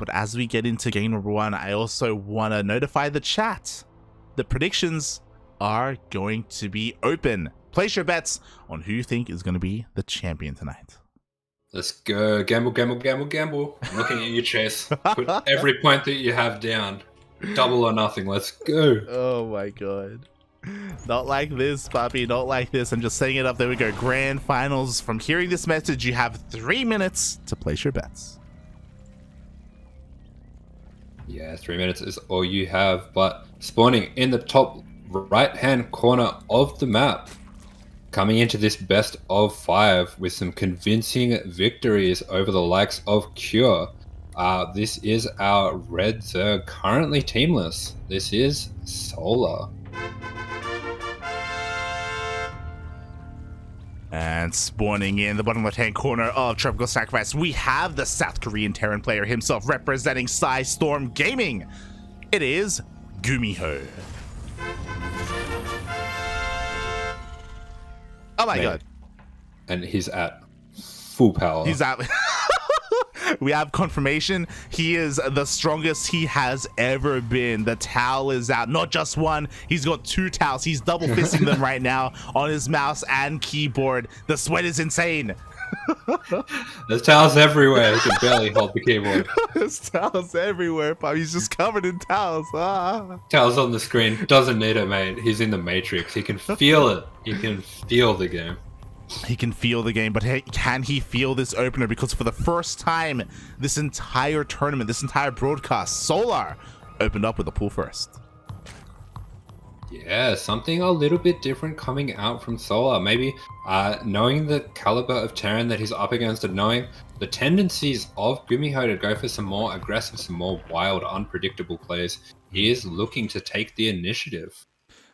But as we get into game number 1, I also want to notify the chat. The predictions are going to be open. Place your bets on who you think is going to be the champion tonight. Let's go. Gamble, gamble, gamble, gamble. I'm looking at you, Chase. Put every point that you have down. Double or nothing. Let's go. Oh my god. Not like this, puppy. Not like this. I'm just setting it up. There we go. Grand finals. From hearing this message, you have 3 minutes to place your bets. Yeah, 3 minutes is all you have. But spawning in the top right-hand corner of the map, coming into this best of 5 with some convincing victories over the likes of Cure. This is our Red Zerg, currently teamless. This is Solar. And spawning in the bottom left-hand corner of Tropical Sacrifice, we have the South Korean Terran player himself representing Storm Gaming. It is GuMiho. Oh my god. And he's at full power. He's at... We have confirmation. He is the strongest he has ever been. The towel is out. Not just one. He's got 2 towels. He's double fisting them right now on his mouse and keyboard. The sweat is insane. There's towels everywhere. He can barely hold the keyboard. There's towels everywhere, Pop. He's just covered in towels. Towels on the screen. Doesn't need it, mate. He's in the Matrix. He can feel it. He can feel the game. He can feel the game, but can he feel this opener? Because for the first time this entire tournament, this entire broadcast, Solar opened up with a pool first. Yeah, something a little bit different coming out from Solar. Maybe knowing the caliber of Terran that he's up against and knowing the tendencies of GuMiho to go for some more aggressive, some more wild, unpredictable plays, he is looking to take the initiative.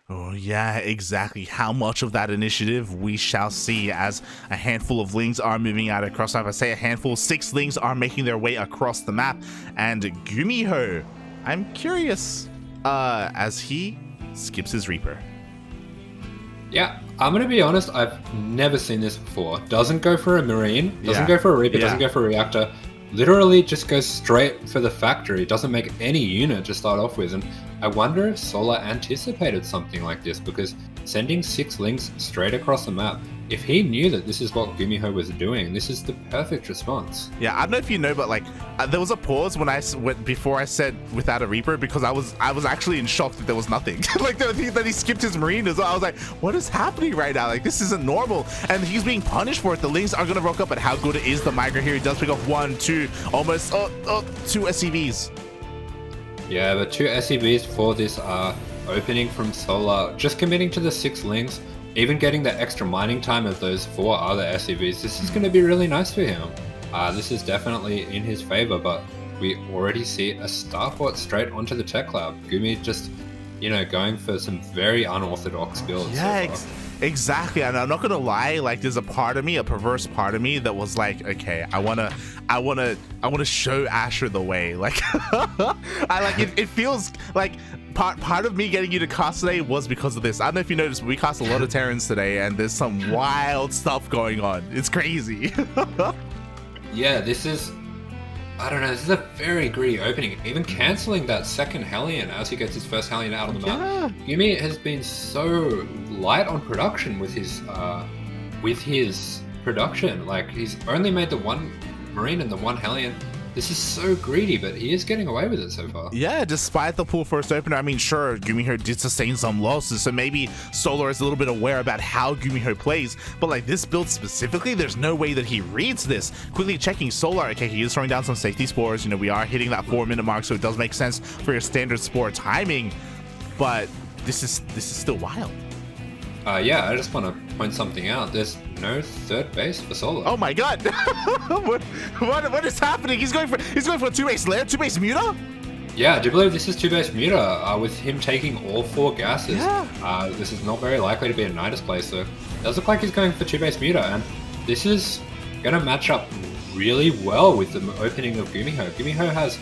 Oh yeah, exactly. How much of that initiative we shall see as a handful of Lings are moving out across the map. I say a handful, 6 Lings are making their way across the map. And GuMiho, I'm curious as he skips his Reaper. Yeah, I'm going to be honest, I've never seen this before. Doesn't go for a Marine, doesn't go for a Reaper, doesn't go for a Reactor. Literally just goes straight for the factory. Doesn't make any unit to start off with. And I wonder if Solar anticipated something like this, because sending 6 Lings straight across the map, if he knew that this is what GuMiho was doing, this is the perfect response. Yeah, I don't know if you know, but like there was a pause when before I said without a Reaper, because I was actually in shock that there was nothing. Like that he skipped his Marine as well. I was like, what is happening right now? Like, this isn't normal, and he's being punished for it. The Lings are gonna rock up, but how good is the Migrant here? He does pick up 1, 2, almost 2 SCVs. Yeah, but 2 SCVs for this opening from Solar, just committing to the 6 Lings, even getting the extra mining time of those 4 other SCVs. This is going to be really nice for him. This is definitely in his favor, but we already see a Starport straight onto the Tech Lab. Gumi just, going for some very unorthodox builds. Yeah, exactly. And I'm not gonna lie, like there's a part of me, a perverse part of me, that was like, okay, I wanna show Asher the way. Like it feels like part of me getting you to cast today was because of this. I don't know if you noticed, but we cast a lot of Terrans today, and there's some wild stuff going on. It's crazy. Yeah, this is a very greedy opening. Even cancelling that second Hellion as he gets his first Hellion out on the map. Yumi has been so light on production with his production. Like, he's only made the 1 Marine and the 1 Hellion. This is so greedy, but he is getting away with it so far. Yeah, despite the pool first opener, I mean, sure, GuMiho did sustain some losses, so maybe Solar is a little bit aware about how GuMiho plays, but like this build specifically, there's no way that he reads this. Quickly checking Solar, okay, he is throwing down some safety spores. We are hitting that 4-minute mark, so it does make sense for your standard spore timing, but this is still wild. Yeah, I just want to point something out. There's no 3rd base for Solar. Oh my god! what is happening? He's going for a 2-base lair, 2-base muta? Yeah, I do believe this is 2-base muta, with him taking all 4 gases. Yeah. This is not very likely to be a Nidus play, so it does look like he's going for 2-base muta, and this is going to match up really well with the opening of GuMiho. GuMiho has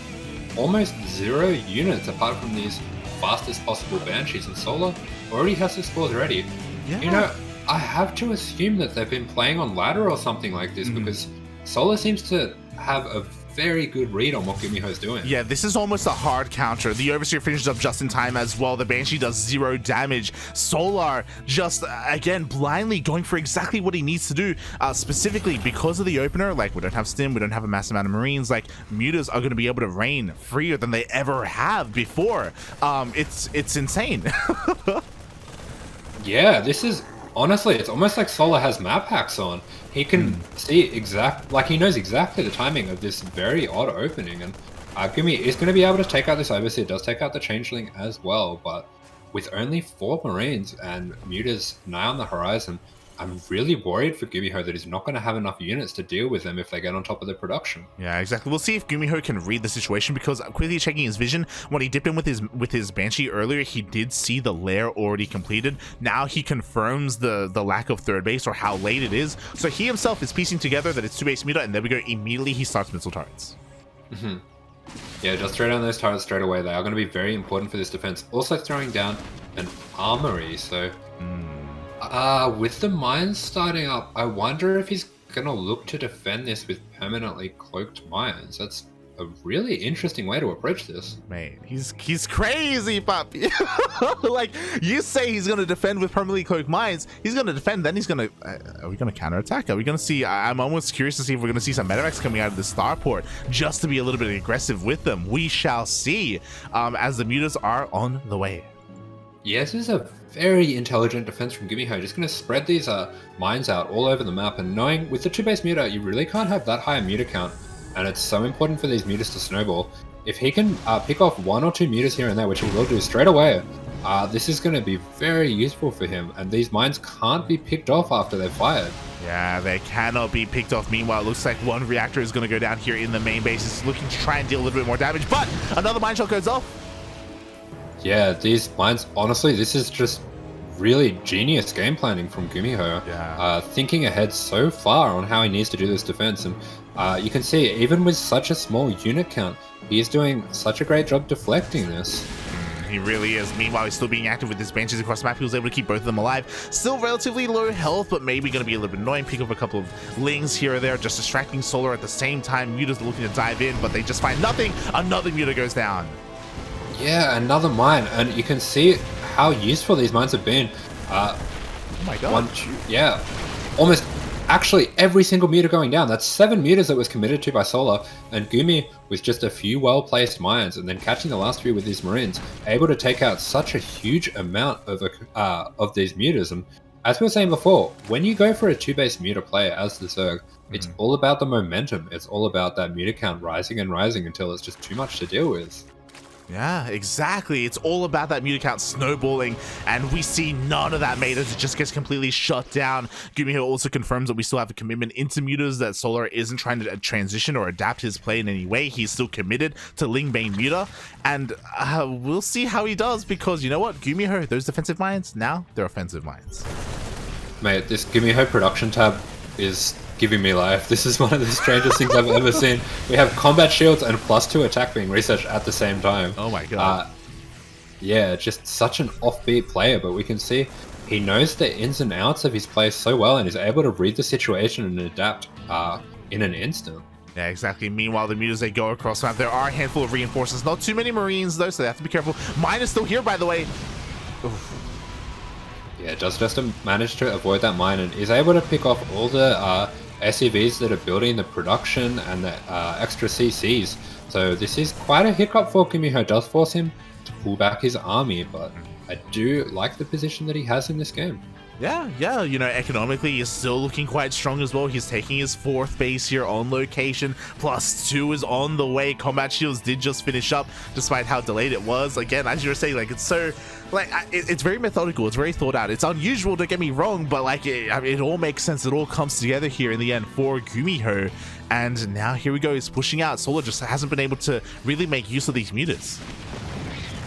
almost 0 units apart from these fastest possible Banshees, and Solar already has his spores ready. Yeah. I have to assume that they've been playing on ladder or something like this, because Solar seems to have a very good read on what GuMiho's doing. Yeah, this is almost a hard counter. The Overseer finishes up just in time as well. The Banshee does 0 damage. Solar just, again, blindly going for exactly what he needs to do, specifically because of the opener. Like, we don't have Stim, we don't have a massive amount of Marines. Like, mutas are going to be able to reign freer than they ever have before. It's insane. Yeah, this is, honestly, it's almost like Solar has map hacks on. He can see he knows exactly the timing of this very odd opening, and GuMi is going to be able to take out this Overseer. It does take out the Changeling as well, but with only 4 Marines and mutas nigh on the horizon, I'm really worried for GuMiho that he's not going to have enough units to deal with them if they get on top of the production. Yeah, exactly. We'll see if GuMiho can read the situation, because quickly checking his vision, when he dipped in with his Banshee earlier, he did see the lair already completed. Now he confirms the lack of third base or how late it is. So he himself is piecing together that it's 2-base muta, and there we go. Immediately he starts missile turrets. Yeah, just throw down those turrets straight away. They are going to be very important for this defense. Also throwing down an armory, so... with the mines starting up, I wonder if he's going to look to defend this with permanently cloaked mines. That's a really interesting way to approach this. Man, he's crazy, puppy. Like, you say he's going to defend with permanently cloaked mines, he's going to defend, then he's going to... are we going to counterattack? Are we going to see... I'm almost curious to see if we're going to see some medevacs coming out of the starport just to be a little bit aggressive with them. We shall see, as the mutas are on the way. Yeah, this is a very intelligent defense from GuMiho. Just going to spread these mines out all over the map, and knowing with the 2-base muta, you really can't have that high a muta count, and it's so important for these mutas to snowball. If he can pick off 1 or 2 mutas here and there, which he will do straight away, this is going to be very useful for him, and these mines can't be picked off after they're fired. Yeah, they cannot be picked off. Meanwhile, it looks like 1 reactor is going to go down here in the main base. It's looking to try and deal a little bit more damage, but another mine shot goes off. Yeah, these mines, honestly, this is just really genius game planning from GuMiho. Yeah. Thinking ahead so far on how he needs to do this defense. And you can see, even with such a small unit count, he is doing such a great job deflecting this. He really is. Meanwhile, he's still being active with his Banshees across the map. He was able to keep both of them alive. Still relatively low health, but maybe going to be a little bit annoying. Pick up a couple of Lings here or there, just distracting Solar at the same time. Muta's looking to dive in, but they just find nothing. Another Muta goes down. Yeah, another mine, and you can see how useful these mines have been. Oh my god. Yeah, almost actually every single muta going down. That's 7 mutas that was committed to by Solar, and GuMi with just a few well-placed mines, and then catching the last few with these Marines, able to take out such a huge amount of these mutas. And as we were saying before, when you go for a 2-base muta player as the Zerg, it's all about the momentum. It's all about that muta count rising and rising until it's just too much to deal with. Yeah, exactly. It's all about that muta count snowballing, and we see none of that made as it just gets completely shut down. GuMiho also confirms that we still have a commitment into mutas, that Solar isn't trying to transition or adapt his play in any way. He's still committed to Lingbane muta, and we'll see how he does, because you know what? GuMiho, those defensive mines, now they're offensive mines. Mate, this GuMiho production tab is giving me life. This is one of the strangest things I've ever seen. We have combat shields and +2 attack being researched at the same time. Oh my god. Yeah, just such an offbeat player, but we can see he knows the ins and outs of his play so well, and is able to read the situation and adapt in an instant. Yeah, exactly. Meanwhile, the mutas, they go across the map. There are a handful of reinforcements. Not too many Marines, though, so they have to be careful. Mine is still here, by the way. Oof. Yeah, just to manage to avoid that mine, and is able to pick off all the SCVs that are building the production and the extra CCs. So this is quite a hiccup for GuMiho. It does force him to pull back his army, but I do like the position that he has in this game. Yeah, you know, economically he's still looking quite strong as well. He's taking his 4th base here on location. +2 is on the way. Combat shields did just finish up, despite how delayed it was. Again, as you were saying, like, it's so, like, it's very methodical. It's very thought out. It's unusual, don't get me wrong, but like, it all makes sense. It all comes together here in the end for GuMiho. And now here we go. He's pushing out. Solar just hasn't been able to really make use of these mutas.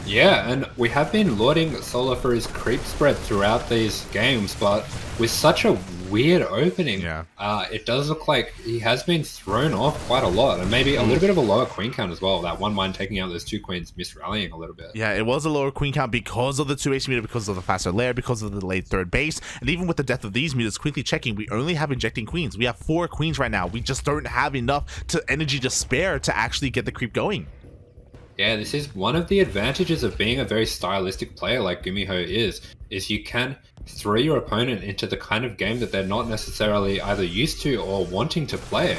Yeah, and we have been lauding Solar for his creep spread throughout these games, but with such a weird opening, Yeah. it does look like he has been thrown off quite a lot, and maybe a little bit of a lower queen count as well. That one mine taking out those 2 queens, mis-rallying a little bit. Yeah, it was a lower queen count because of the 2 AC meter, because of the faster layer, because of the delayed third base, and even with the death of these meters, quickly checking, we only have injecting queens. We have 4 queens right now. We just don't have enough energy to spare to actually get the creep going. Yeah, this is one of the advantages of being a very stylistic player like GuMiho is you can throw your opponent into the kind of game that they're not necessarily either used to or wanting to play.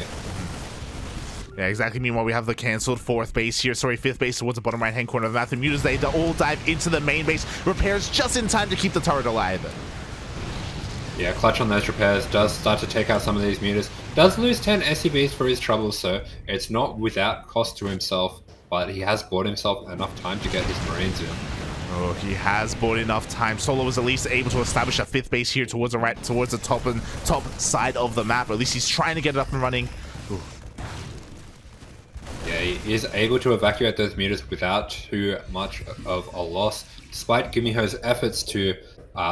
Yeah, exactly. Meanwhile, we have the cancelled 4th base here. Sorry, 5th base towards the bottom right-hand corner of the map. The Mutas, they all dive into the main base. Repairs just in time to keep the turret alive. Yeah, clutch on those repairs, does start to take out some of these mutas. Does lose 10 SCVs for his troubles, so it's not without cost to himself, but he has bought himself enough time to get his Marines in. Oh, he has bought enough time. Solo was at least able to establish a 5th base here towards the right, towards the top side of the map. At least he's trying to get it up and running. Ooh. Yeah, he is able to evacuate those mutas without too much of a loss, despite GuMiho's efforts to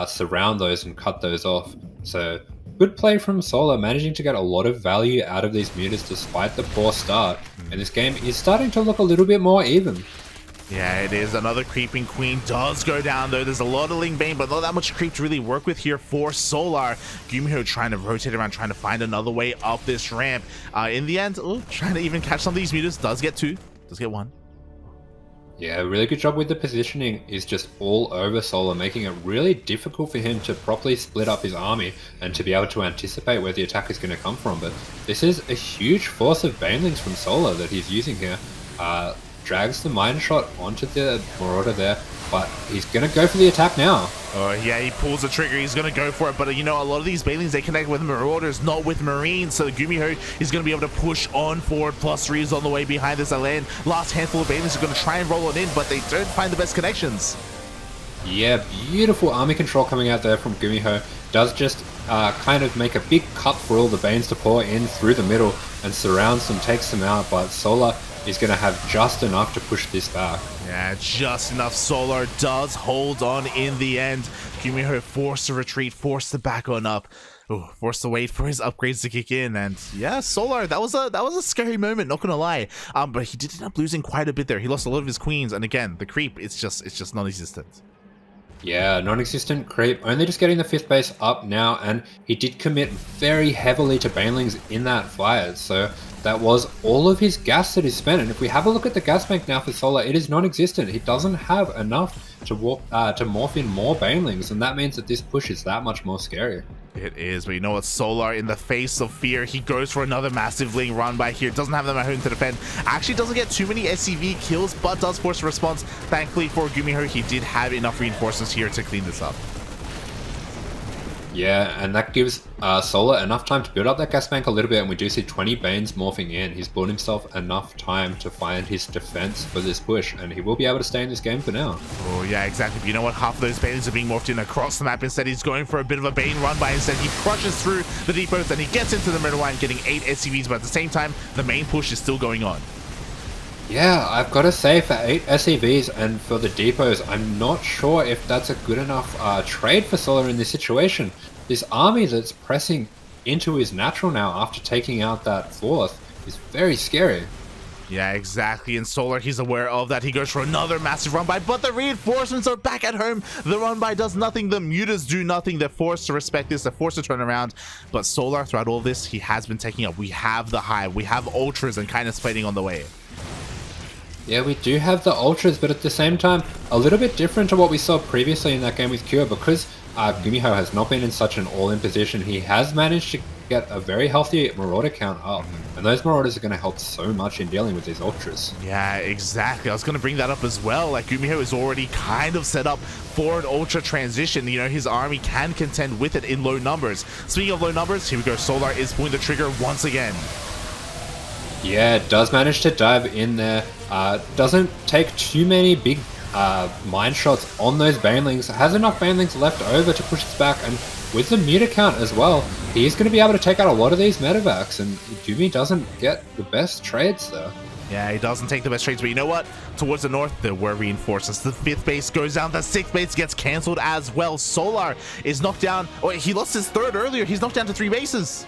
surround those and cut those off. So good play from Solar, managing to get a lot of value out of these mutas despite the poor start. And this game is starting to look a little bit more even. Yeah, it is. Another creeping queen does go down, though. There's a lot of Ling Bane, but not that much creep to really work with here for Solar. GuMiho trying to rotate around, trying to find another way up this ramp. In the end, trying to even catch some of these mutas. Does get 2. Does get 1. Yeah, really good job with the positioning is just all over Solar, making it really difficult for him to properly split up his army and to be able to anticipate where the attack is going to come from. But this is a huge force of Banelings from Solar that he's using here. Drags the mine shot onto the Marauder there, but he's going to go for the attack now. Yeah, he pulls the trigger. He's going to go for it. But, you know, a lot of these Banelings, they connect with Marauders, not with Marines. So GuMiho is going to be able to push on forward. +3 is on the way behind this Alan. Last handful of Banelings are going to try and roll it in, but they don't find the best connections. Yeah, beautiful army control coming out there from GuMiho. Does just kind of make a big cut for all the Banes to pour in through the middle and surrounds them, takes them out. But Solar is going to have just enough to push this back. Yeah, just enough. Solar does hold on in the end. GuMiho forced to retreat, forced to back on up. Ooh, forced to wait for his upgrades to kick in, and yeah, Solar, that was a scary moment, not gonna lie. But he did end up losing quite a bit there. He lost a lot of his queens, and again, the creep, it's just non-existent. Yeah, non-existent creep, only just getting the 5th base up now, and he did commit very heavily to Banelings in that fight, so that was all of his gas that he spent. And if we have a look at the gas bank now for Solar, it is non-existent. He doesn't have enough to morph in more Banelings, and that means that this push is that much more scary. It is, but you know what? Solar, in the face of fear, he goes for another massive Ling run by here. Doesn't have them at home to defend. Actually doesn't get too many SCV kills, but does force a response. Thankfully for GuMiho, he did have enough reinforcements here to clean this up. Yeah, and that gives Solar enough time to build up that gas bank a little bit, and we do see 20 Banes morphing in. He's bought himself enough time to find his defense for this push, and he will be able to stay in this game for now. Oh yeah, exactly. But you know what? Half of those Banes are being morphed in across the map. Instead, he's going for a bit of a Bane run by. Instead, he crushes through the depots, and he gets into the middle line, getting 8 SCVs, but at the same time, the main push is still going on. Yeah, I've got to say, for 8 SCVs and for the depots, I'm not sure if that's a good enough trade for Solar in this situation. This army that's pressing into his natural now after taking out that 4th is very scary. Yeah, exactly. And Solar, he's aware of that. He goes for another massive run by, but the reinforcements are back at home. The run by does nothing. The mutas do nothing. They're forced to respect this. They're forced to turn around. But Solar, throughout all this, he has been taking up. We have the Hive. We have Ultras and Kindness fighting on the way. Yeah, we do have the Ultras, but at the same time, a little bit different to what we saw previously in that game with Cure, because GuMiho has not been in such an all-in position. He has managed to get a very healthy Marauder count up, and those Marauders are going to help so much in dealing with these Ultras. Yeah, exactly. I was going to bring that up as well. Like, GuMiho is already kind of set up for an Ultra transition. You know, his army can contend with it in low numbers. Speaking of low numbers, here we go. Solar is pulling the trigger once again. Yeah, does manage to dive in there. Doesn't take too many big mine shots on those Banelings. Has enough Banelings left over to push this back, and with the meter count as well, he's going to be able to take out a lot of these medevacs, and Gumi doesn't get the best trades there. Yeah, he doesn't take the best trades, but you know what? Towards the north, there were reinforcements. The 5th base goes down, the 6th base gets cancelled as well. Solar is knocked down. Oh, he lost his 3rd earlier. He's knocked down to 3 bases.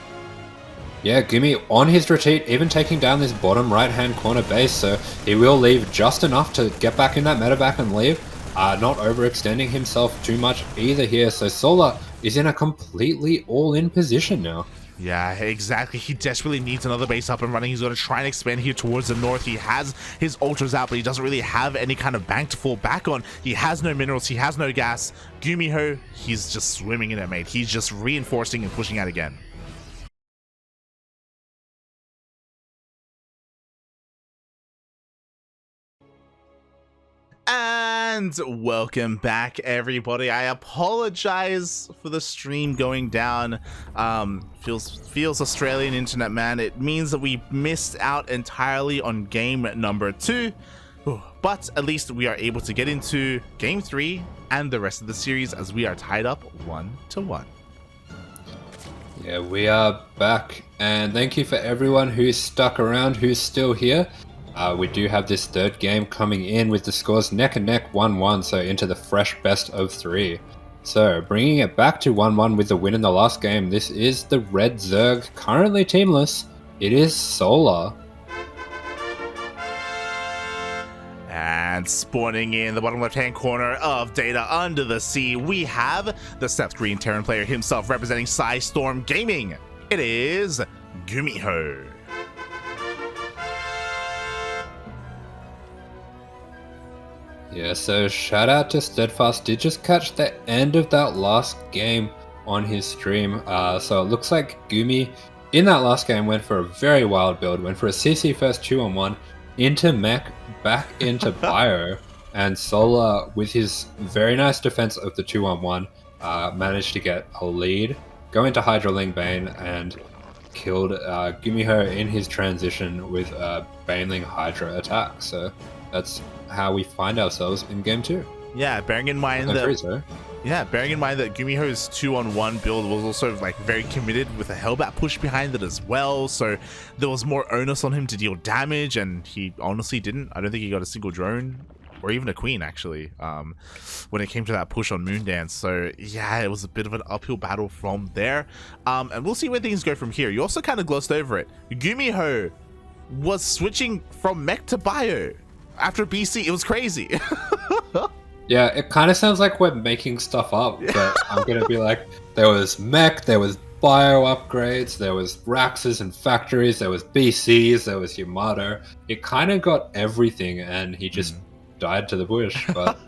Yeah, GuMi on his retreat, even taking down this bottom right-hand corner base, so he will leave just enough to get back in that medevac and leave. Not overextending himself too much either here, so Solar is in a completely all-in position now. Yeah, exactly. He desperately needs another base up and running. He's going to try and expand here towards the north. He has his ultras out, but he doesn't really have any kind of bank to fall back on. He has no minerals. He has no gas. GuMiho, he's just swimming in it, mate. He's just reinforcing and pushing out again. And welcome back, everybody. I apologize for the stream going down. Feels Australian internet, man. It means that we missed out entirely on game number 2, but at least we are able to get into game 3 and the rest of the series as we are tied up 1-1. Yeah, we are back, and thank you for everyone who's stuck around, who's still here. We do have this 3rd game coming in with the scores neck and neck 1-1, so into the fresh best of 3. So bringing it back to 1-1 with the win in the last game, this is the Red Zerg, currently teamless. It is Solar. And spawning in the bottom left-hand corner of Data Under the Sea, we have the South Korean Terran player himself representing Storm Gaming. It is GuMiho. Yeah, so shout out to Steadfast. Did just catch the end of that last game on his stream. So it looks like GuMi in that last game went for a very wild build, went for a CC first 2-on-1 into mech, back into bio, and Solar with his very nice defense of the 2-on-1 managed to get a lead, go into Hydraling Bane, and killed GuMiho in his transition with a Baneling Hydra attack. So that's how we find ourselves in game 2. Yeah, bearing in mind that GuMiho's 2-on-1 build was also like very committed with a Hellbat push behind it as well, so there was more onus on him to deal damage, and he honestly didn't. I don't think he got a single drone or even a queen actually when it came to that push on Moondance. So yeah, it was a bit of an uphill battle from there, and we'll see where things go from here. You also kind of glossed over it. GuMiho was switching from mech to bio after BC. It was crazy. Yeah, it kind of sounds like we're making stuff up, but I'm going to be like, there was mech, there was bio upgrades, there was Raxes and factories, there was BCs, there was Yamato. It kind of got everything, and he just died to the bush. But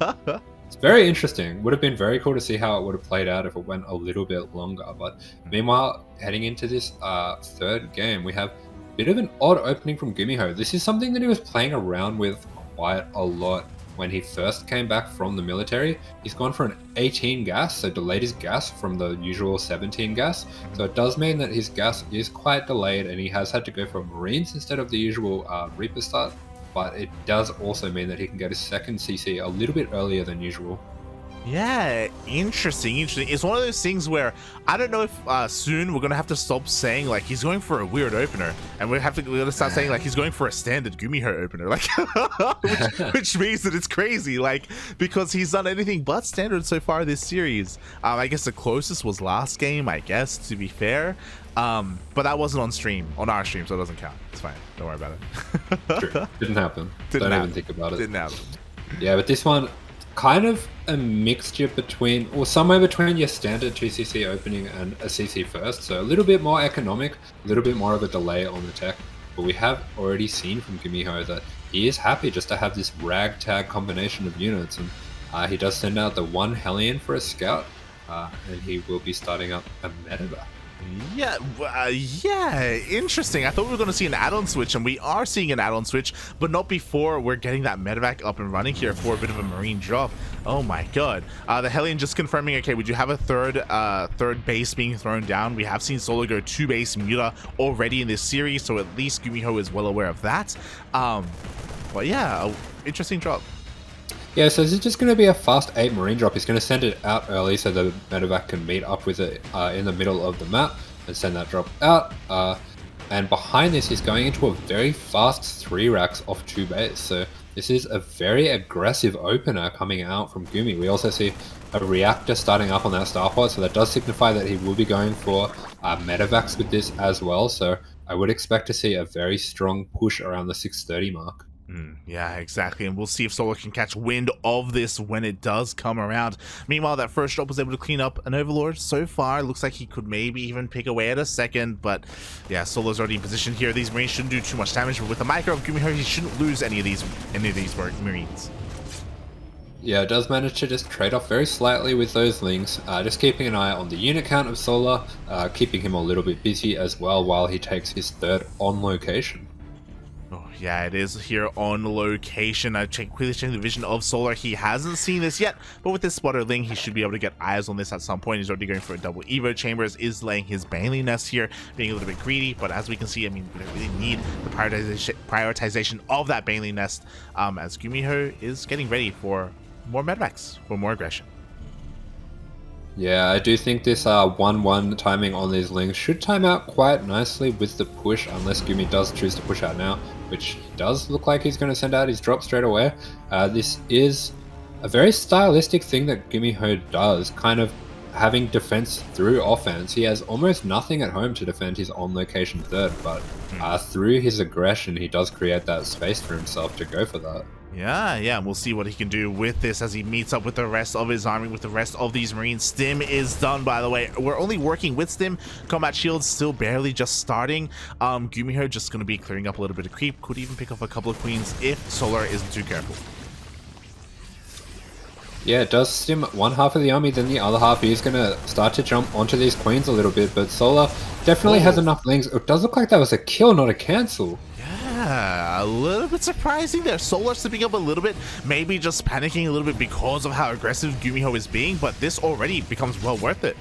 it's very interesting. Would have been very cool to see how it would have played out if it went a little bit longer. But meanwhile, heading into this 3rd game, we have a bit of an odd opening from GuMiho. This is something that he was playing around with quite a lot when he first came back from the military. He's gone for an 18 gas, so delayed his gas from the usual 17 gas. So it does mean that his gas is quite delayed, and he has had to go for Marines instead of the usual Reaper start. But it does also mean that he can get his 2nd CC a little bit earlier than usual. Yeah, interesting. It's one of those things where I don't know if soon we're gonna have to stop saying like he's going for a weird opener, and we're gonna start saying like he's going for a standard GuMiho opener, like which means that it's crazy, like, because he's done anything but standard so far this series. I guess the closest was last game, I guess, to be fair, but that wasn't on our stream, so it doesn't count. It's fine. Don't worry about it. True. Didn't happen. Don't even think about it. Didn't happen. Yeah, but this one, kind of a mixture between, or somewhere between your standard 2cc opening and a CC first, so a little bit more economic, a little bit more of a delay on the tech, but we have already seen from GuMiho that he is happy just to have this ragtag combination of units, and he does send out the 1 Hellion for a scout, and he will be starting up a medevac. Yeah, interesting. I thought we were going to see an add-on switch, and we are seeing an add-on switch, but not before we're getting that medevac up and running here for a bit of a Marine drop. Oh my god. The Hellion just confirming, okay, we do have a third base being thrown down. We have seen Solo go 2 base Muta already in this series, so at least GuMiho is well aware of that. But yeah, interesting drop. Yeah, so this is just going to be a fast 8 Marine drop. He's going to send it out early so the medevac can meet up with it in the middle of the map and send that drop out. And behind this, he's going into a very fast 3 racks off 2 base. So this is a very aggressive opener coming out from Gumi. We also see a reactor starting up on that starport, so that does signify that he will be going for medevacs with this as well. So I would expect to see a very strong push around the 630 mark. Yeah, exactly. And we'll see if Solar can catch wind of this when it does come around. Meanwhile, that first drop was able to clean up an Overlord. So far, looks like he could maybe even pick away at a second. But yeah, Solar's already in position here. These Marines shouldn't do too much damage. But with the micro of GuMiho, he shouldn't lose any of these Marines. Yeah, it does manage to just trade off very slightly with those links, just keeping an eye on the unit count of Solar, keeping him a little bit busy as well while he takes his third on location. Oh, yeah, it is here on location. I quickly checking the vision of Solar. He hasn't seen this yet, but with this spotter Ling, he should be able to get eyes on this at some point. He's already going for a double Evo. Chambers is laying his Baneling nest here, being a little bit greedy, but as we can see, I mean, we don't really need the prioritization of that Baneling nest, as GuMiho is getting ready for more medevacs, for more aggression. Yeah, I do think this 1-1 timing on these links should time out quite nicely with the push, unless Gumi does choose to push out now, which he does look like he's going to send out his drop straight away. This is a very stylistic thing that GuMiho does, kind of having defense through offense. He has almost nothing at home to defend his on-location third, but through his aggression, he does create that space for himself to go for that. Yeah, and we'll see what he can do with this as he meets up with the rest of his army, with the rest of these Marines. Stim is done, by the way. We're only working with Stim. Combat Shield's still barely just starting. GuMiho just going to be clearing up a little bit of creep. Could even pick off a couple of Queens if Solar isn't too careful. Yeah, it does stim one half of the army, then the other half he's going to start to jump onto these Queens a little bit, but Solar definitely has enough links. It does look like that was a kill, not a cancel. Yeah, a little bit surprising there. Solar slipping up a little bit, maybe just panicking a little bit because of how aggressive GuMiho is being, but this already becomes well worth it.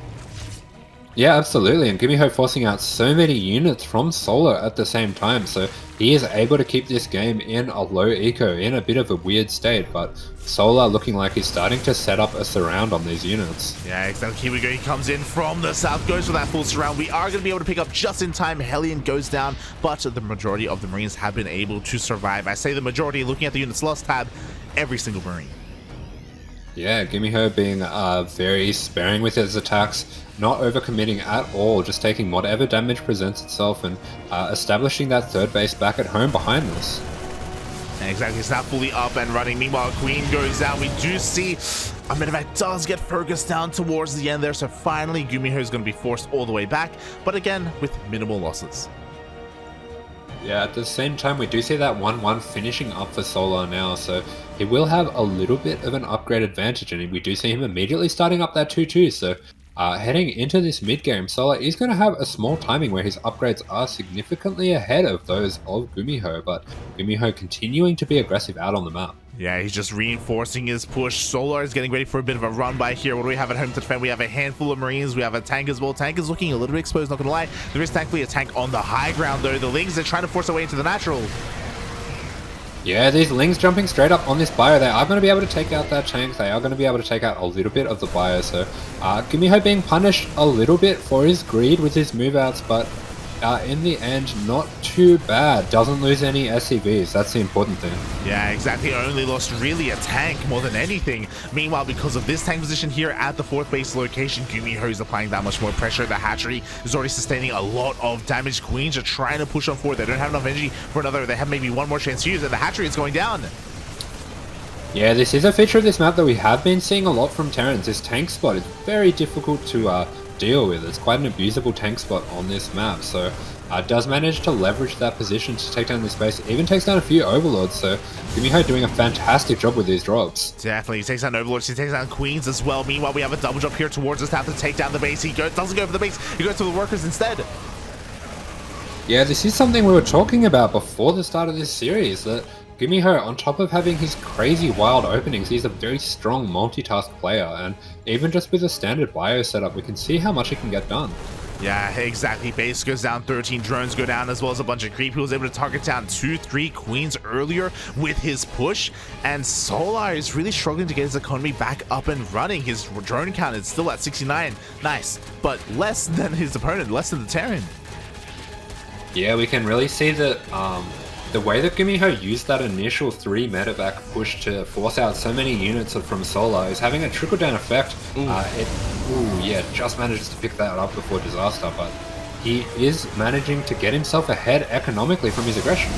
Yeah, absolutely, and GuMiho forcing out so many units from Solar at the same time, so he is able to keep this game in a low eco, in a bit of a weird state, but Solar looking like he's starting to set up a surround on these units. Yeah, exactly. Here we go. He comes in from the south, goes for that full surround. We are going to be able to pick up just in time. Hellion goes down, but the majority of the Marines have been able to survive. I say the majority, looking at the units lost tab, every single Marine. Yeah, GuMiho being very sparing with his attacks, not overcommitting at all, just taking whatever damage presents itself and establishing that third base back at home behind this. Exactly, it's not fully up and running. Meanwhile, Queen goes down. We do see a medevac does get focused down towards the end there, so finally GuMiho is going to be forced all the way back, but again, with minimal losses. Yeah, at the same time, we do see that 1-1 finishing up for Solar now, so he will have a little bit of an upgrade advantage, and we do see him immediately starting up that 2-2, so heading into this mid-game, Solar is going to have a small timing where his upgrades are significantly ahead of those of GuMiho, but GuMiho continuing to be aggressive out on the map. Yeah, he's just reinforcing his push. Solar is getting ready for a bit of a run by here. What do we have at home to defend? We have a handful of Marines. We have a tank as well. Tank is looking a little bit exposed, not gonna lie. There is thankfully a tank on the high ground though. The Lings are trying to force their way into the natural. Yeah, these Lings jumping straight up on this bio, they are going to be able to take out that tank. They are going to be able to take out a little bit of the bio. So GuMiho being punished a little bit for his greed with his move outs, but in the end, not too bad. Doesn't lose any SCVs. That's the important thing. Yeah, exactly. Only lost really a tank more than anything. Meanwhile, because of this tank position here at the fourth base location, GuMiho is applying that much more pressure. The hatchery is already sustaining a lot of damage. Queens are trying to push on forward. They don't have enough energy for another. They have maybe one more chance to use it. The hatchery is going down. Yeah, this is a feature of this map that we have been seeing a lot from Terrans. This tank spot is very difficult to deal with. It's quite an abusable tank spot on this map, so does manage to leverage that position to take down this base. Even takes down a few overlords, so GuMiho doing a fantastic job with these drops. Definitely, he takes down overlords, he takes down queens as well. Meanwhile, we have a double drop here towards us to have to take down the base. He doesn't go for the base, he goes to the workers instead. Yeah, this is something we were talking about before the start of this series, that GuMiho, on top of having his crazy wild openings, he's a very strong multitask player, and even just with a standard bio setup, we can see how much he can get done. Yeah, exactly. Base goes down, 13 drones go down, as well as a bunch of creep. He was able to target down 2-3 queens earlier with his push, and Solar is really struggling to get his economy back up and running. His drone count is still at 69. Nice, but less than his opponent, less than the Terran. Yeah, we can really see that the way that GuMiho used that initial 3 medevac push to force out so many units from Solar is having a trickle-down effect. Yeah, just manages to pick that up before disaster, but he is managing to get himself ahead economically from his aggression.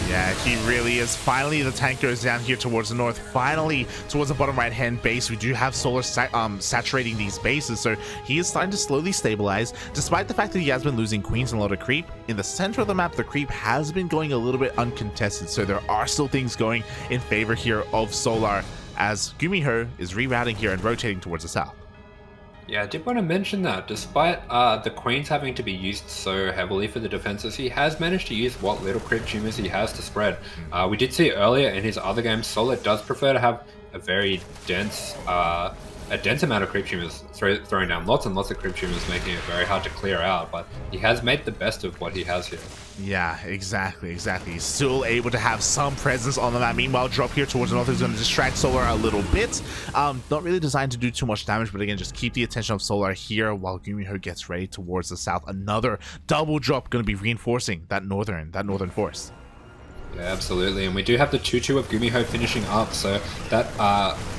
Yeah, he really is. Finally, the tank goes down here towards the north. Finally, towards the bottom right-hand base, we do have Solar saturating these bases, so he is starting to slowly stabilize. Despite the fact that he has been losing queens and a lot of creep, in the center of the map, the creep has been going a little bit uncontested, so there are still things going in favor here of Solar, as GuMiho is rerouting here and rotating towards the south. Yeah, I did want to mention that despite the queens having to be used so heavily for the defenses, he has managed to use what little creep tumors he has to spread. We did see earlier in his other games, Solar does prefer to have a very dense amount of creep tumors, throwing down lots and lots of creep tumors, making it very hard to clear out, but he has made the best of what he has here. Yeah, exactly. He's still able to have some presence on the map. Meanwhile, drop here towards the north is going to distract Solar a little bit. Not really designed to do too much damage, but again, just keep the attention of Solar here while GuMiho gets ready towards the south. Another double drop going to be reinforcing that northern force. Yeah, absolutely, and we do have the 2-2 of GuMiho finishing up, so that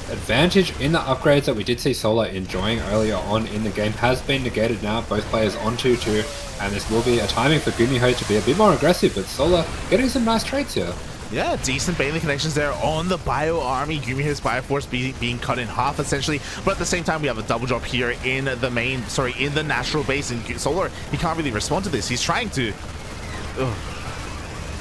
advantage in the upgrades that we did see Solar enjoying earlier on in the game has been negated now. Both players on 2-2, and this will be a timing for GuMiho to be a bit more aggressive, but Solar getting some nice trades here. Yeah, decent Bailey connections there on the Bio Army. GuMiho's Bio Force being cut in half, essentially. But at the same time, we have a double drop here in the natural base. And Solar, he can't really respond to this. He's trying to... Ugh.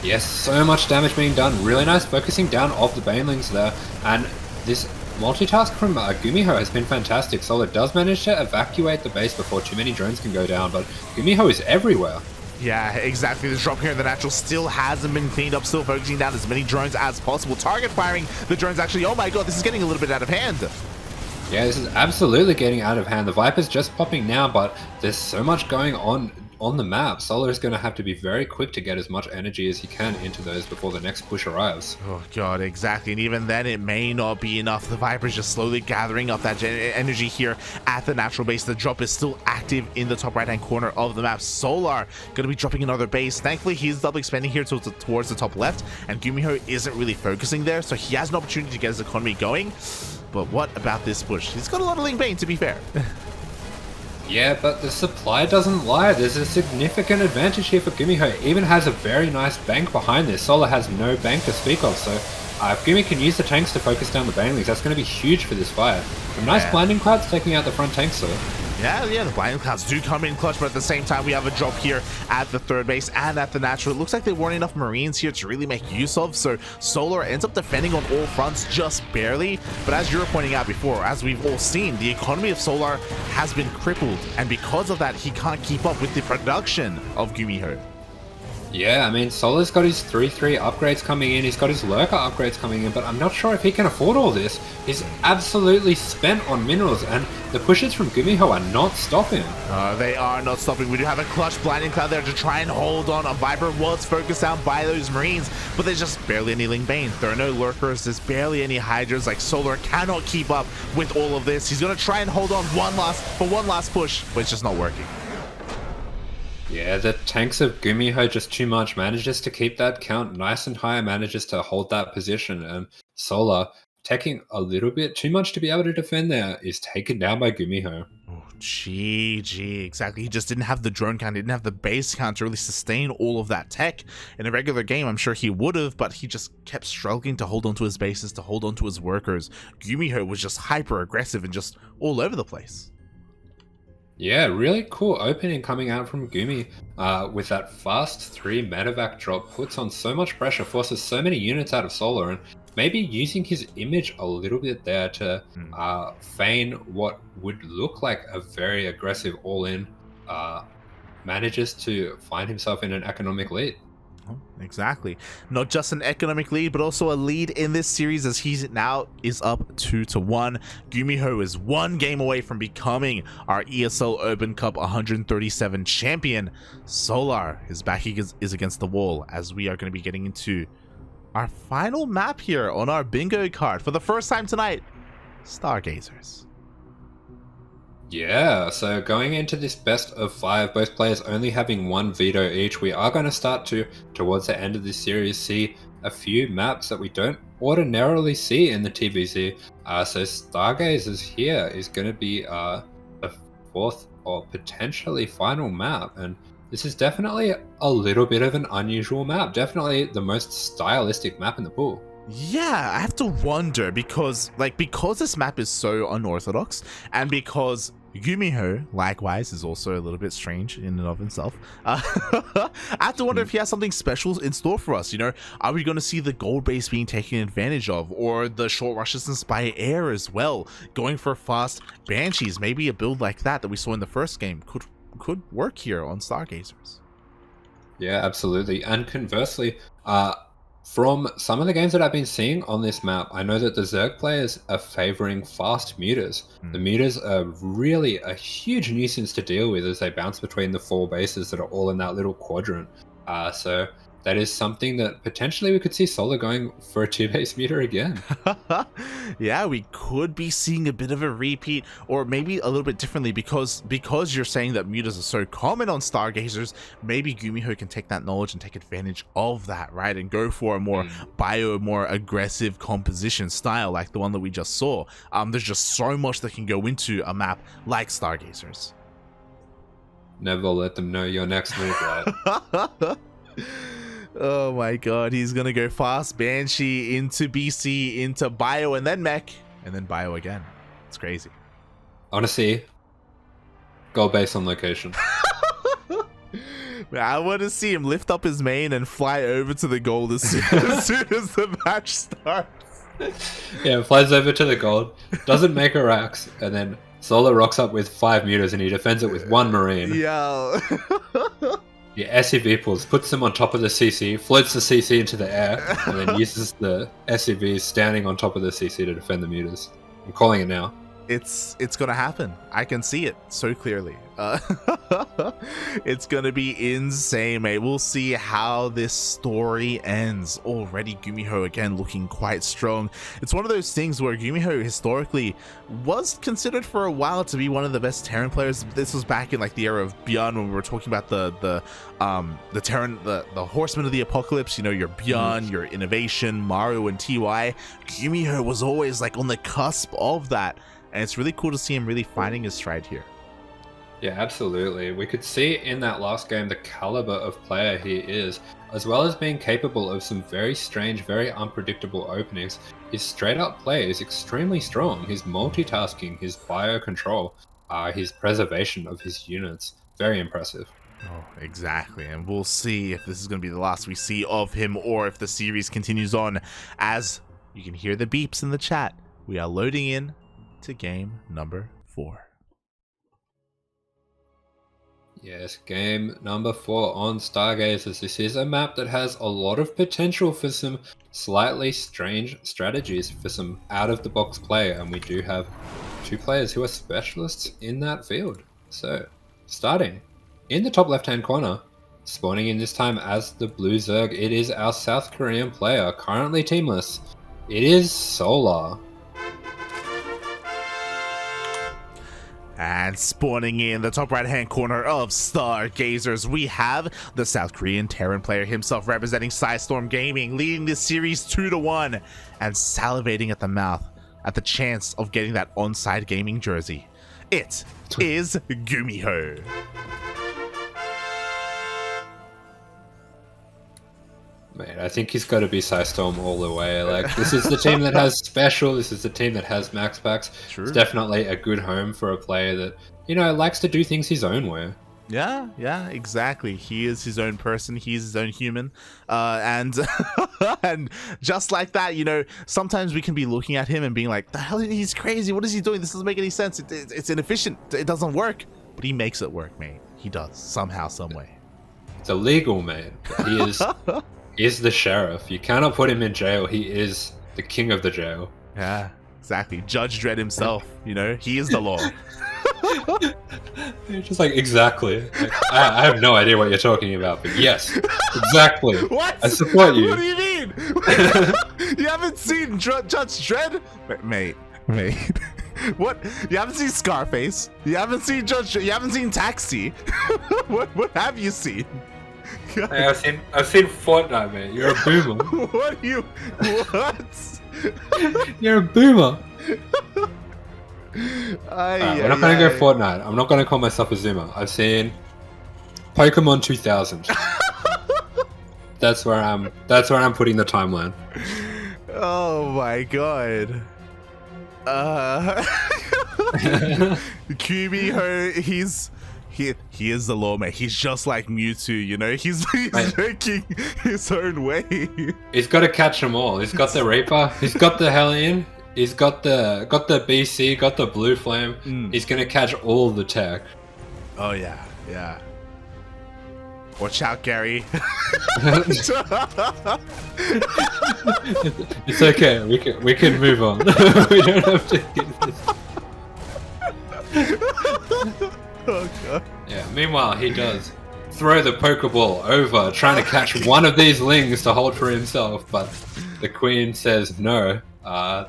Yes, so much damage being done. Really nice focusing down of the Banelings there. And this multitask from GuMiho has been fantastic. Solar does manage to evacuate the base before too many drones can go down, but GuMiho is everywhere. Yeah, exactly. The drop here in the natural still hasn't been cleaned up, still focusing down as many drones as possible. Target firing the drones actually. Oh my god, this is getting a little bit out of hand. Yeah, this is absolutely getting out of hand. The Viper's just popping now, but there's so much going on the map. Solar is going to have to be very quick to get as much energy as he can into those before the next push arrives. Oh god, exactly. And even then, it may not be enough. The Viper's just slowly gathering up that energy here at the natural base. The drop is still active in the top right-hand corner of the map. Solar going to be dropping another base. Thankfully, he's double expanding here towards the top left, and GuMiho isn't really focusing there, so he has an opportunity to get his economy going. But what about this push? He's got a lot of Ling Bane, to be fair. Yeah, but the supply doesn't lie. There's a significant advantage here for GuMiho. Even has a very nice bank behind this. Solar has no bank to speak of, so if GuMiho can use the tanks to focus down the Banelings, that's going to be huge for this fight. Some nice blinding clouds taking out the front tanks, though. Yeah, the blinding clouds do come in clutch, but at the same time, we have a drop here at the third base and at the natural. It looks like there weren't enough Marines here to really make use of, so Solar ends up defending on all fronts just barely. But as you were pointing out before, as we've all seen, the economy of Solar has been crippled, and because of that, he can't keep up with the production of GuMiho. Yeah, I mean, Solar's got his 3-3 upgrades coming in, he's got his Lurker upgrades coming in, but I'm not sure if he can afford all this. He's absolutely spent on minerals, and the pushes from GuMiho are not stopping. They are not stopping. We do have a clutch blinding cloud there to try and hold on. A Viper was focused down by those Marines, but there's just barely any Ling Bane. There are no Lurkers, there's barely any Hydras. Like, Solar cannot keep up with all of this. He's going to try and hold on one last push, but it's just not working. Yeah, the tanks of GuMiho just too much. Manages to keep that count nice and high, manages to hold that position. Solar, taking a little bit too much to be able to defend there, is taken down by GuMiho. Oh, GG, exactly. He just didn't have the drone count, he didn't have the base count to really sustain all of that tech. In a regular game, I'm sure he would have, but he just kept struggling to hold onto his bases, to hold onto his workers. GuMiho was just hyper aggressive and just all over the place. Yeah, really cool opening coming out from Gumi with that fast 3 medevac drop. Puts on so much pressure, forces so many units out of Solar, and maybe using his image a little bit there to feign what would look like a very aggressive all-in, manages to find himself in an economic lead. Oh, exactly. Not just an economic lead, but also a lead in this series, as he now is up 2-1. GuMiho is 1 game away from becoming our ESL Open Cup 137 champion. Solar, his back is against the wall, as we are going to be getting into our final map here on our bingo card for the first time tonight. Stargazers. Yeah, so going into this best of 5, both players only having one veto each, we are going to start to, towards the end of this series, see a few maps that we don't ordinarily see in the TvZ. So Stargazers here is going to be the fourth or potentially final map, and this is definitely a little bit of an unusual map. Definitely the most stylistic map in the pool. Yeah, I have to wonder because this map is so unorthodox, and because GuMiho, likewise, is also a little bit strange in and of himself. I have to wonder if he has something special in store for us. You know, are we going to see the gold base being taken advantage of, or the short rushes and spy air as well, going for fast banshees? Maybe a build like that we saw in the first game could work here on Stargazers. Yeah, absolutely. And conversely, from some of the games that I've been seeing on this map, I know that the Zerg players are favoring fast mutas. The mutas are really a huge nuisance to deal with as they bounce between the 4 bases that are all in that little quadrant. So that is something that potentially we could see Solo going for a 2-base muta again. Yeah, we could be seeing a bit of a repeat, or maybe a little bit differently, because you're saying that mutas are so common on Stargazers. Maybe GuMiho can take that knowledge and take advantage of that, right, and go for a more more aggressive composition style like the one that we just saw. There's just so much that can go into a map like Stargazers. Never let them know your next move, right? Oh my god, he's gonna go fast Banshee into BC, into Bio, and then Mech, and then Bio again. It's crazy. I want to see gold base on location. I want to see him lift up his main and fly over to the gold as soon as the match starts. Yeah, flies over to the gold, doesn't make a racks, and then Solo rocks up with 5 mutas and he defends it with 1 marine. Yeah. Yeah, SUV pulls, puts them on top of the CC, floats the CC into the air, and then uses the SUVs standing on top of the CC to defend the mutas. I'm calling it now. It's gonna happen. I can see it so clearly. It's gonna be insane, mate. We'll see how this story ends. Already GuMiho again looking quite strong. It's one of those things where GuMiho historically was considered for a while to be one of the best Terran players. This was back in like the era of Beyond, when we were talking about the Terran, the Horsemen of the Apocalypse. You know, your Beyond, your Innovation, Maru, and TY. GuMiho was always like on the cusp of that. And it's really cool to see him really finding his stride here. Yeah, absolutely. We could see in that last game the caliber of player he is, as well as being capable of some very strange, very unpredictable openings. His straight up play is extremely strong. His multitasking, his bio control, his preservation of his units, very impressive. Oh, exactly. And we'll see if this is going to be the last we see of him, or if the series continues on. As you can hear the beeps in the chat, we are loading in to game number 4. Yes, game number 4 on Stargazers. This is a map that has a lot of potential for some slightly strange strategies, for some out-of-the-box play, and we do have 2 players who are specialists in that field. So, starting in the top left-hand corner, spawning in this time as the Blue Zerg, it is our South Korean player, currently teamless. It is Solar. And spawning in the top right hand corner of Stargazers, we have the South Korean Terran player himself, representing Storm Gaming, leading this series 2-1 and salivating at the mouth at the chance of getting that on-side gaming jersey. It is GuMiho. Man, I think he's got to be Storm all the way. Like, this is the team that has special. This is the team that has max packs. True. It's definitely a good home for a player that, you know, likes to do things his own way. Yeah, exactly. He is his own person. He's his own human. And and just like that, you know, sometimes we can be looking at him and being like, the hell, he's crazy. What is he doing? This doesn't make any sense. It's inefficient. It doesn't work. But he makes it work, mate. He does. Somehow, some way. It's illegal, man. He is... is the sheriff. You cannot put him in jail. He is the king of the jail. Yeah, exactly. Judge Dredd himself, you know, he is the law. Just like, exactly. Like, I have no idea what you're talking about, but yes, exactly. What? I support you. What do you mean? You haven't seen Judge Dredd? Mate. What? You haven't seen Scarface? You haven't seen Judge? You haven't seen Taxi? What have you seen? Hey, I've seen Fortnite, man. You're a boomer. What are you? What? You're a boomer. Ay, we're not gonna go Fortnite. I'm not gonna call myself a zoomer. I've seen Pokemon 2000. That's where I'm putting the timeline. Oh my god. GuMiho, he is the lawman. He's just like Mewtwo, you know. He's making his own way. He's got to catch them all. He's got the Reaper. He's got the Hellion. He's got the BC. Got the Blue Flame. He's gonna catch all the tech. Oh yeah, yeah. Watch out, Gary. It's okay. We can move on. We don't have to get this. Oh god. Yeah. Meanwhile, he does throw the Pokeball over, trying to catch one of these lings to hold for himself, but the Queen says no.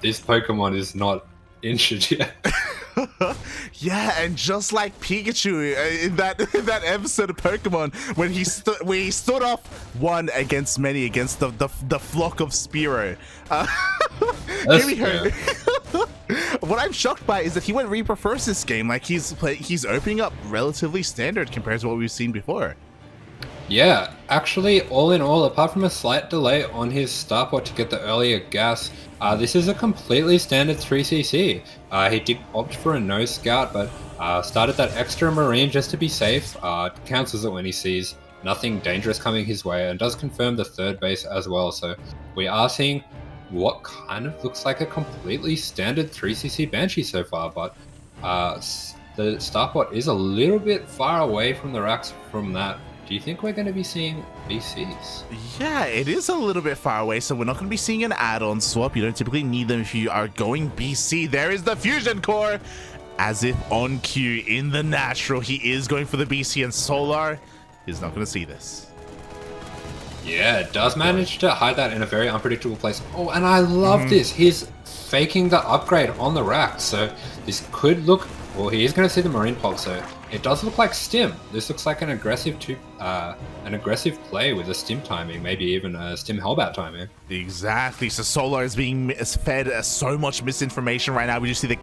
This Pokemon is not injured yet. Yeah, and just like Pikachu in that episode of Pokemon, when he stood off one against many against the flock of Spearow. What I'm shocked by is that he went Reaper first this game. Like he's opening up relatively standard compared to what we've seen before. Yeah, actually, all in all, apart from a slight delay on his Starport to get the earlier gas, this is a completely standard 3cc. He did opt for a no scout, but started that extra marine just to be safe. Cancels it when he sees nothing dangerous coming his way, and does confirm the third base as well. So we are seeing what kind of looks like a completely standard 3cc Banshee so far, but the Starport is a little bit far away from the racks from that. Do you think we're going to be seeing BCs? Yeah, it is a little bit far away, so we're not going to be seeing an add-on swap. You don't typically need them if you are going BC. There is the Fusion Core, as if on cue in the natural. He is going for the BC, and Solar is not going to see this. Yeah, it does manage to hide that in a very unpredictable place. Oh, and I love this. He's faking the upgrade on the rack, so this could look... Well, he is going to see the Marine Pulse, so it does look like Stim. This looks like an aggressive play with a Stim timing, maybe even a Stim Hellbat timing. Exactly. So Solar is being fed so much misinformation right now. We just see the